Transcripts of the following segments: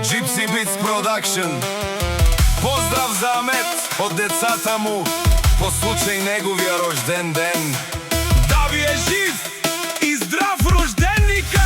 Gypsy Beats Production. Поздрав за Амет од децата му по случај неговија рожден ден. Да ви е жив и здрав рожденника!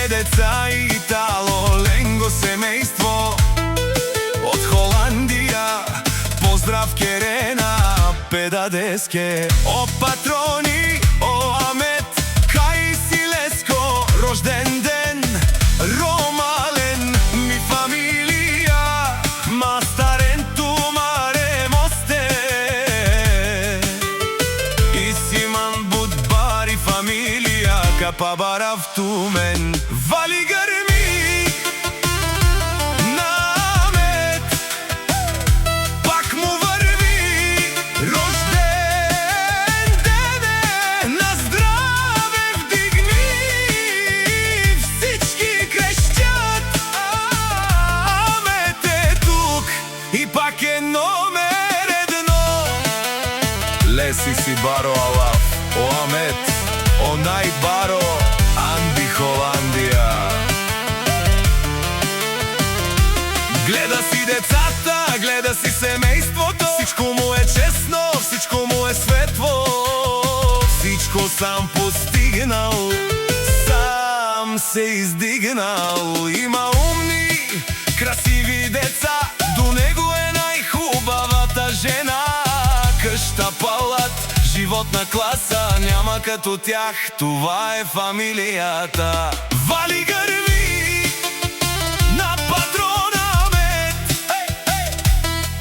Деца и тало ленго семејство од Холандија. Поздрав Керена, Педадеске, о патрони, о Амет, кај си Леско, рожден ден, Ромален, ми фамилија, мастарен ту маре мосте, и Симан Будбари фамилија, капа барав ту мен. Вали грми на Амет, пак му върви рожден дене, на здраве вдигни, всички крещят, Амет е тук и пак е номер едно. Леси си баро алаф, о Амет, о најбаро Анди Холандија. Гледа си децата, гледа си семејството, всичко му е честно, всичко му е светло, всичко сам постигнал, сам се издигнал. Има умни, красиви деца, до него е најхубавата жена. Къща, палат, животна класа, няма като тях, това е фамилията. Вали гърви на патрона Амет,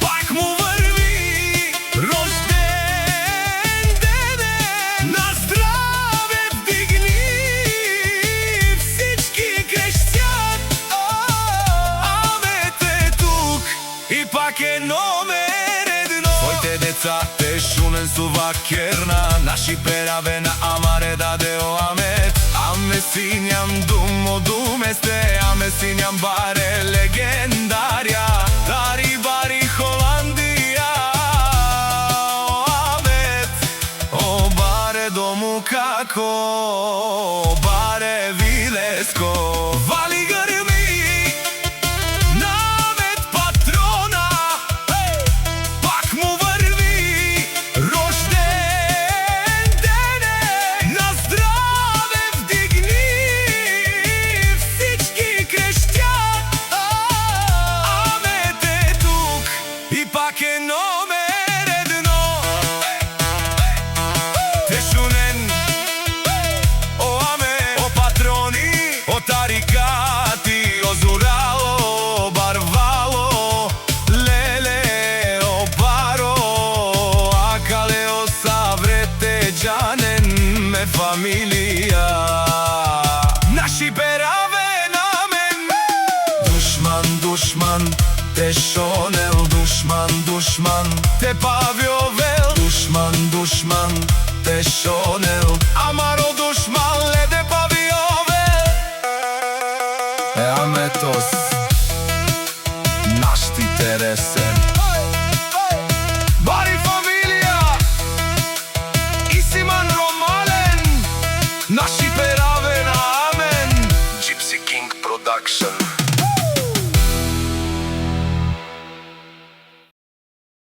пак му върви рожден дене, на здраве вдигни, всички крещят, Амет е тук и пак е номер едно. Своите деца те шунен сува керна, наши пераве на амаре даде о Амет. Аме синјам думо думесте, аме синјам баре легендарија, дари бари Холандија, о Амет, о баре дому како, о баре Вилеско. Вали грми на Амет патрона, пак му върви рожден дене, на здраве вдигни, всички крещят, Амет е тук и пак е номер едно. Тешунен, о Амет, о патрони, о тарикати, о Зурало, о Барвало, леле, о баро, акале, о саврете джанен ме фамилија. Наши пераве на мен. Душман, душман, те шонел, душман, душман, те павјовел, душман, душман, те шонел, амаро душман, леде павјовел. Аметос, наш ти тересен. Бари фамилија и Симан Ромален, наши пераве на Амен. Gypsy King Production.